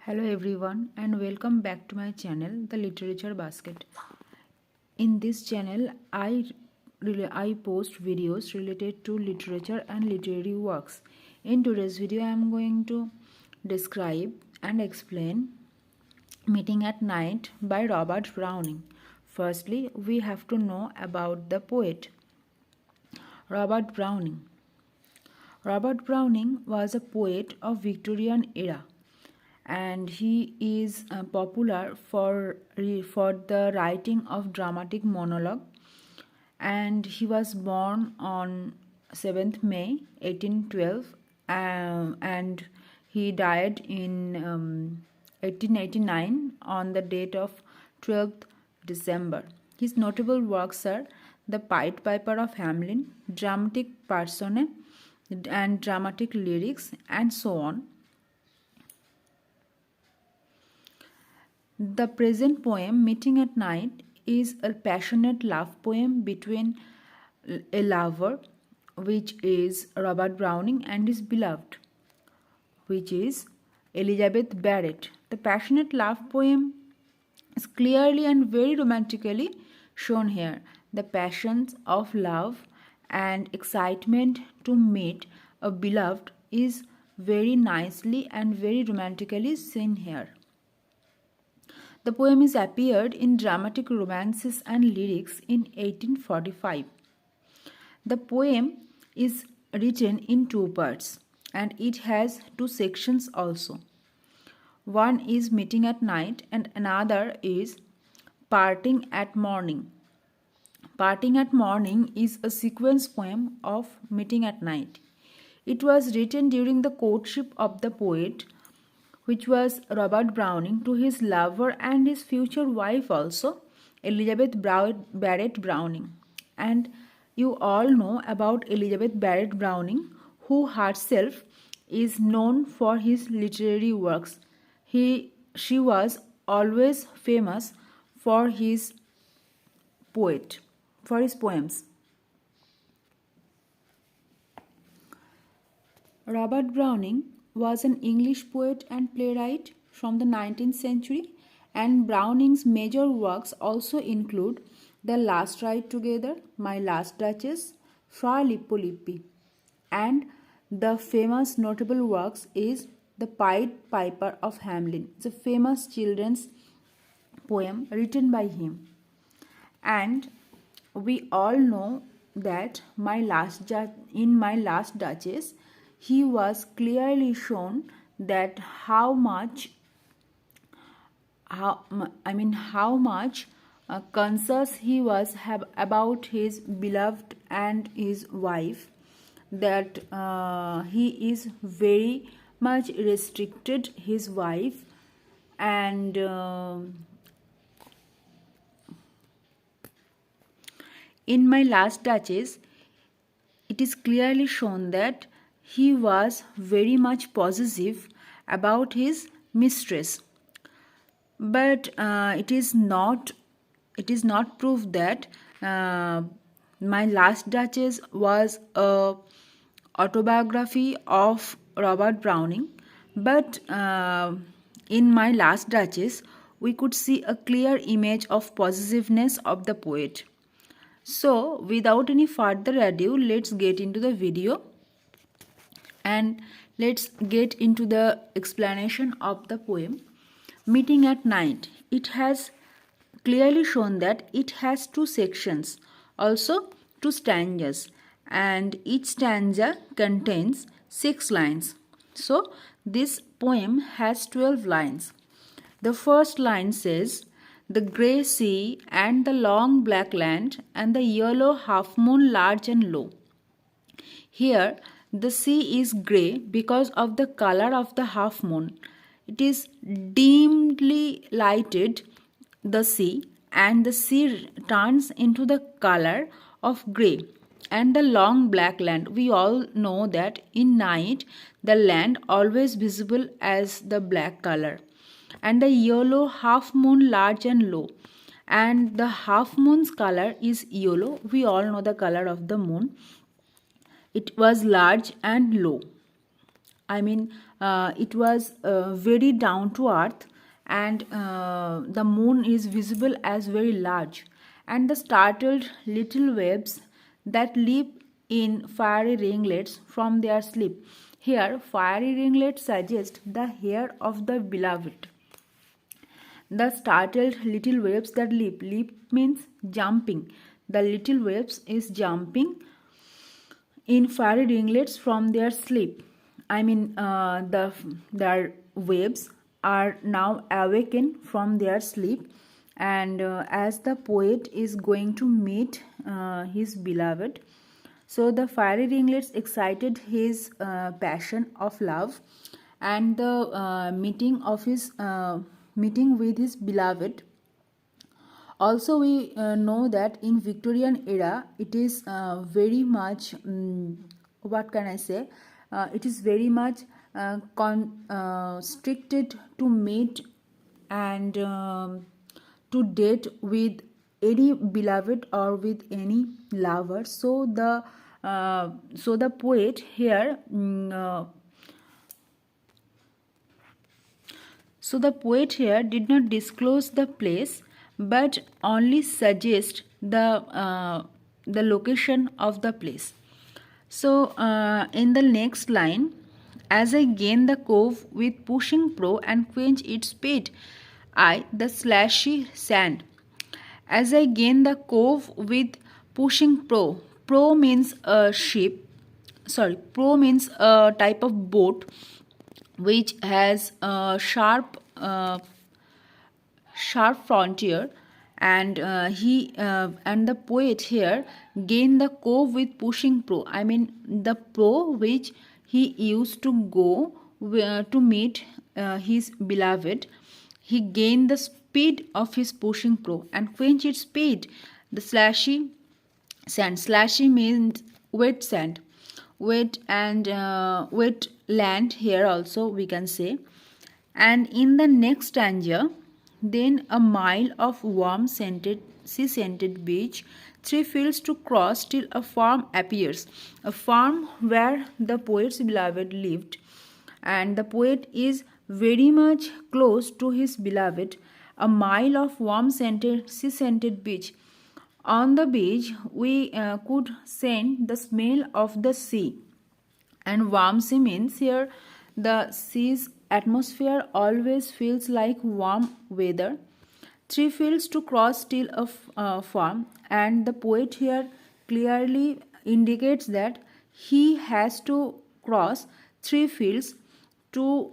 Hello everyone and welcome back to my channel The Literature Basket. In this channel I post videos related to literature and literary works. In today's video I am going to describe and explain Meeting at Night by Robert Browning. Firstly, we have to know about the poet Robert Browning. Robert Browning was a poet of Victorian era, and he is popular for the writing of dramatic monologue, and he was born on 7th May 1812, and he died in 1889 on the date of 12th December. His notable works are The Pied Piper of Hamelin, Dramatic Personae and Dramatic Lyrics, and so on. The present poem, Meeting at Night, is a passionate love poem between a lover, which is Robert Browning, and his beloved, which is Elizabeth Barrett. The passionate love poem is clearly and very romantically shown here. The passions of love and excitement to meet a beloved is very nicely and very romantically seen here. The poem is appeared in Dramatic Romances and Lyrics in 1845. The poem is written in two parts and it has two sections also. One is Meeting at Night and another is Parting at Morning. Parting at Morning is a sequence poem of Meeting at Night. It was written during the courtship of the poet, which was Robert Browning, to his lover and his future wife also, Elizabeth Barrett Browning. And you all know about Elizabeth Barrett Browning, who herself is known for his literary works. She was always famous for his poems. Robert Browning was an English poet and playwright from the 19th century, and Browning's major works also include The Last Ride Together, My Last Duchess, Fra Lippo Lippi, and the famous notable works is The Pied Piper of Hamelin. It's a famous children's poem written by him. And we all know that in My Last Duchess, he was clearly shown that how much conscious he was about his beloved and his wife, that he is very much restricted his wife, and in My Last Duchess it is clearly shown that he was very much possessive about his mistress, but it is not proof that My Last Duchess was a autobiography of Robert Browning, but in My Last Duchess we could see a clear image of possessiveness of the poet. So without any further ado, let's get into the video and let's get into the explanation of the poem. Meeting at Night, it has clearly shown that it has two sections, also two stanzas, and each stanza contains 6 lines. So this poem has 12 lines. The first line says, "The grey sea and the long black land and the yellow half moon large and low." Here the sea is grey because of the color of the half moon. It is dimly lighted, the sea, and the sea turns into the color of grey. And the long black land, we all know that in night the land always visible as the black color. And the yellow half moon large and low, and the half moon's color is yellow. We all know the color of the moon. It was large and low. it was very down to earth, and the moon is visible as very large, and the startled little waves that leap in fiery ringlets from their sleep. Here, fiery ringlets suggest the hair of the beloved. The startled little waves that leap. Leap means jumping. The little waves is jumping in fiery ringlets from their sleep. I mean, their waves are now awakened from their sleep, and as the poet is going to meet his beloved, so the fiery ringlets excited his passion of love, and the meeting with his beloved. Also, we know that in Victorian era, it is very much, what can I say? It is very much stricted to meet and to date with any beloved or with any lover. So the poet here. So the poet here did not disclose the place, but only suggest the location of the place. So in the next line, as I gain the cove with pushing pro and quench its speed, I the slashy sand. As I gain the cove with pushing pro. Pro means a ship. Sorry, pro means a type of boat which has a sharp frontier, and and the poet here gained the cove with pushing pro. I mean the pro which he used to go to meet his beloved. He gained the speed of his pushing pro and quench its speed. The slashy sand. Slashy means wet sand, wet and wet land here also we can say. And in the next stanza, then a mile of warm scented sea scented beach, 3 fields to cross till a farm appears, a farm where the poet's beloved lived, and the poet is very much close to his beloved. A mile of warm scented sea scented beach. On the beach, we could scent the smell of the sea. And warm sea means here the sea's atmosphere always feels like warm weather. 3 fields to cross till a farm, and the poet here clearly indicates that he has to cross 3 fields to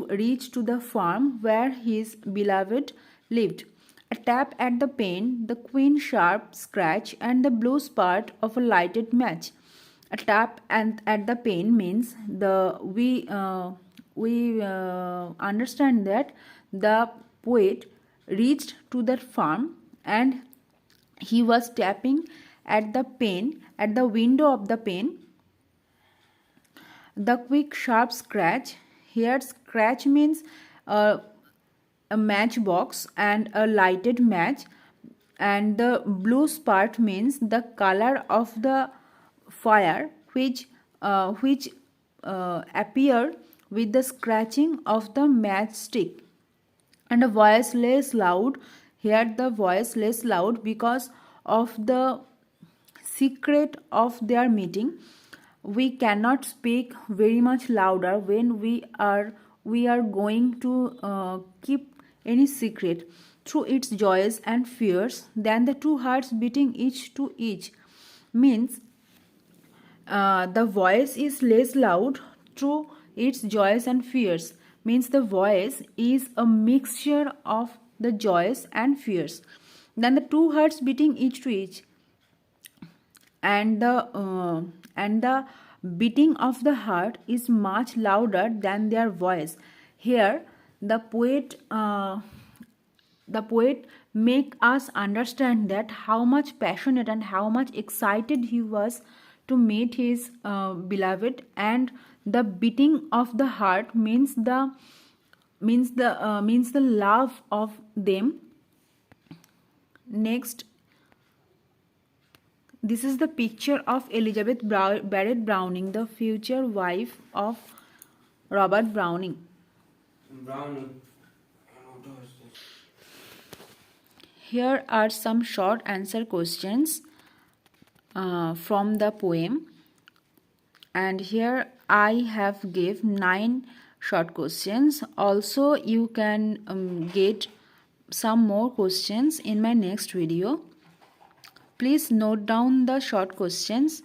reach to the farm where his beloved lived. A tap at the pane, the queen sharp scratch, and the blue spark of a lighted match. A tap and at the pane means we understand that the poet reached to that farm and he was tapping at the pane, at the window of the pane. The quick sharp scratch. Here scratch means a matchbox and a lighted match, and the blue spark means the color of the fire which appear with the scratching of the matchstick. And a voice less loud. Here the voice less loud because of the secret of their meeting. We cannot speak very much louder when we are going to keep any secret through its joys and fears than the two hearts beating each to each. Means the voice is less loud through its joys and fears. Means the voice is a mixture of the joys and fears than the two hearts beating each to each. And the beating of the heart is much louder than their voice. Here the poet make us understand that how much passionate and how much excited he was to meet his beloved, and the beating of the heart means the love of them. Next, this is the picture of Elizabeth Barrett Browning, the future wife of Robert Browning. Browning. Here are some short answer questions from the poem, and here I have gave 9 short questions. Also you can get some more questions in my next video. Please note down the short questions,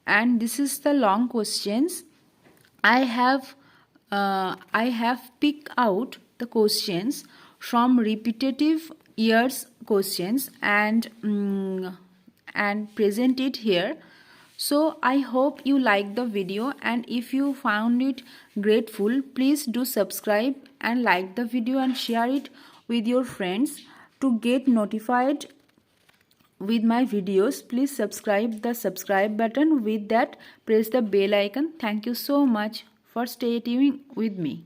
and this is the long questions. I have picked out the questions from repetitive years questions and present it here. So I hope you like the video, and if you found it grateful, please do subscribe and like the video and share it with your friends. To get notified with my videos, please subscribe the subscribe button. With that, press the bell icon. Thank you so much for staying with me.